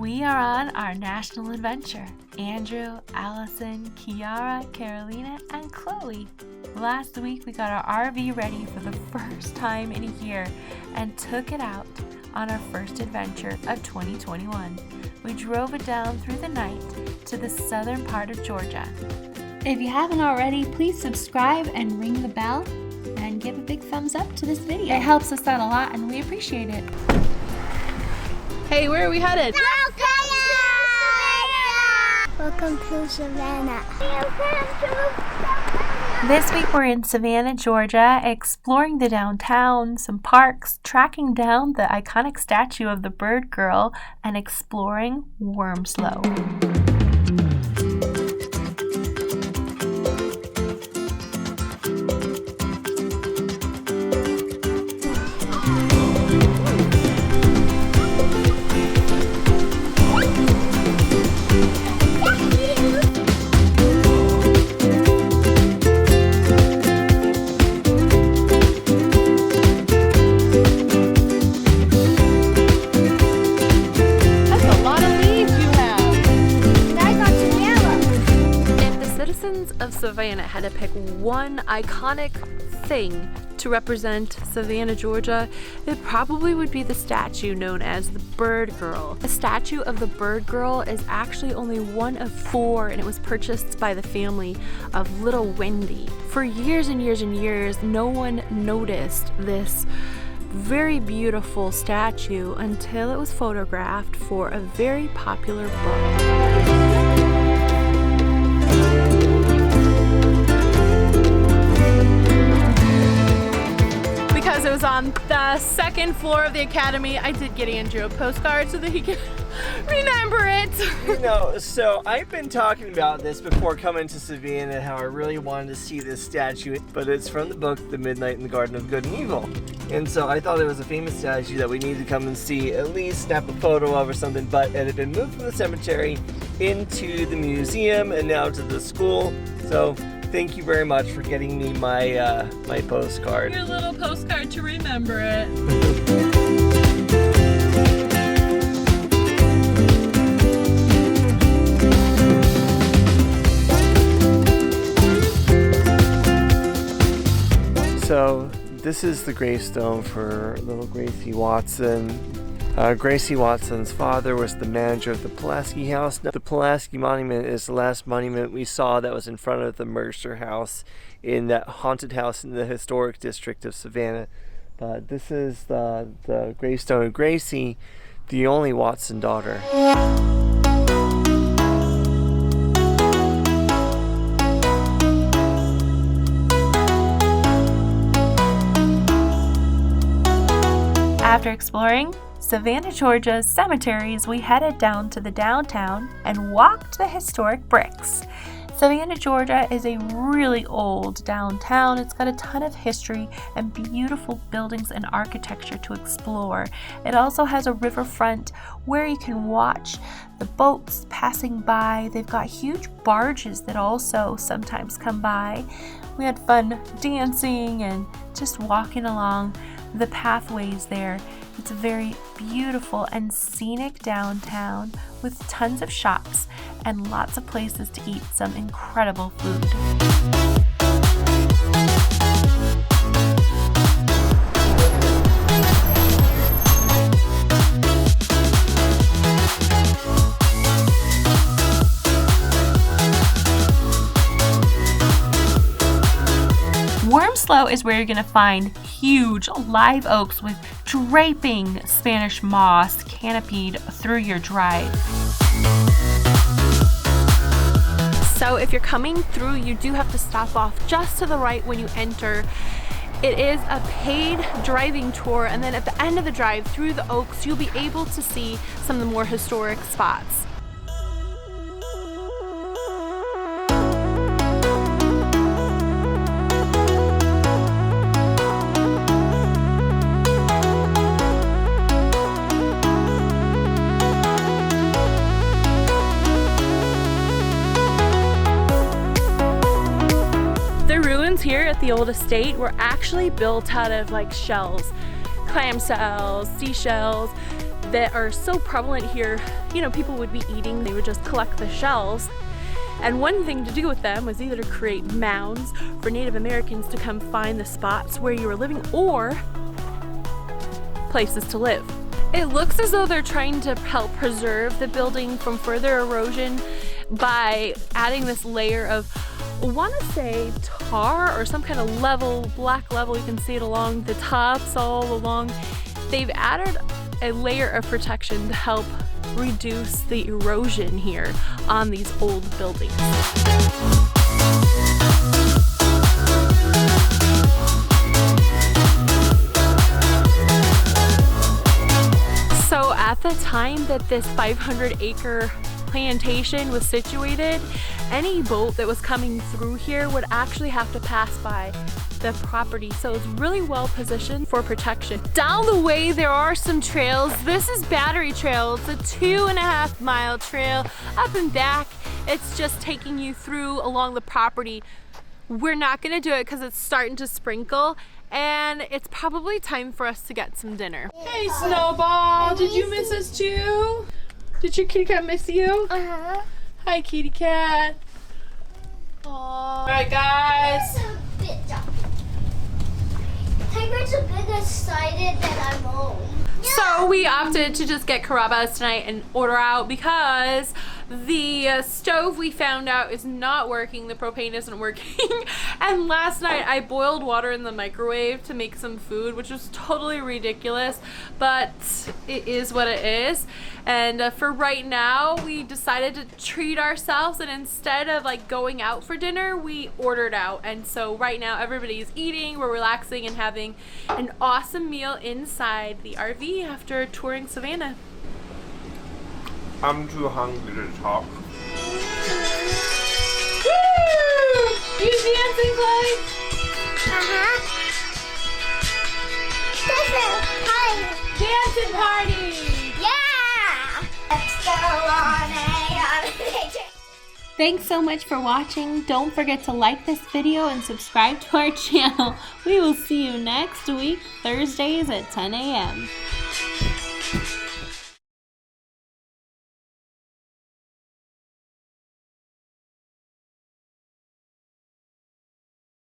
We are on our national adventure. Andrew, Alison, Kiara, Carolina, and Chloe. Last week we got our RV ready for the first time in a year and took it out on our first adventure of 2021. We drove it down through the night to the southern part of Georgia. If you haven't already, please subscribe and ring the bell and give a big thumbs up to this video. It helps us out a lot and we appreciate it. Hey, where are we headed? Welcome to Savannah. This week we're in Savannah, Georgia, exploring the downtown, some parks, tracking down the iconic statue of the bird girl, and exploring Wormsloe. Of Savannah had to pick one iconic thing to represent Savannah, Georgia, it probably would be the statue known as the Bird Girl. The statue of the Bird Girl is actually only one of 4, and it was purchased by the family of little Wendy. For years and years and years, no one noticed this very beautiful statue until it was photographed for a very popular book. Because it was on the second floor of the academy, I did get Andrew a postcard so that he can remember it. You know, so I've been talking about this before coming to Savannah, how I really wanted to see this statue, but it's from the book The Midnight in the Garden of Good and Evil. And so I thought it was a famous statue that we needed to come and see, at least snap a photo of or something, but it had been moved from the cemetery into the museum and now to the school. So thank you very much for getting me my my postcard. Your little postcard to remember it. So this is the gravestone for little Gracie Watson. Gracie Watson's father was the manager of the Pulaski House. The Pulaski Monument is the last monument we saw that was in front of the Mercer House in that haunted house in the historic district of Savannah. But this is the gravestone of Gracie, the only Watson daughter. After exploring Savannah, Georgia's cemeteries, we headed down to the downtown and walked the historic bricks. Savannah, Georgia is a really old downtown. It's got a ton of history and beautiful buildings and architecture to explore. It also has a riverfront where you can watch the boats passing by. They've got huge barges that also sometimes come by. We had fun dancing and just walking along the pathways there. It's a very beautiful and scenic downtown with tons of shops and lots of places to eat some incredible food. Wormsloe is where you're going to find huge live oaks with draping Spanish moss canopied through your drive. So if you're coming through, you do have to stop off just to the right when you enter. It is a paid driving tour, and then at the end of the drive through the oaks, you'll be able to see some of the more historic spots. Here at the old estate were actually built out of like shells, clam shells, seashells. that are so prevalent here, you know, people would be eating, they would just collect the shells. And one thing to do with them was either to create mounds for Native Americans to come find the spots where you were living, or places to live. It looks as though they're trying to help preserve the building from further erosion by adding this layer of, I want to say, tar or some kind of level, black level. You can see it along the tops all along. They've added a layer of protection to help reduce the erosion here on these old buildings. So at the time that this 500-acre plantation was situated, any boat that was coming through here would actually have to pass by the property, so it's really well positioned for protection. Down the way there are some trails. This is Battery Trail. It's a 2.5 mile trail up and back. It's just taking you through along the property. We're not gonna do it because it's starting to sprinkle and it's probably time for us to get some dinner. Hey Snowball, did you miss us too? Did your kitty cat miss you? Uh-huh. Hi kitty cat. All right guys. Tiger's a bit excited that I'm home. So we opted to just get Carrabba's tonight and order out because the stove we found out is not working, the propane isn't working. And last night I boiled water in the microwave to make some food, which was totally ridiculous, but it is what it is. And for right now, we decided to treat ourselves, and instead of like going out for dinner, we ordered out. And so right now everybody's eating, we're relaxing and having an awesome meal inside the RV after touring Savannah. I'm too hungry to talk. Woo! You dancing, Chloe? Uh-huh. Dancing party! Yeah! Let's go on a holiday. Thanks so much for watching. Don't forget to like this video and subscribe to our channel. We will see you next week, Thursdays at 10 a.m.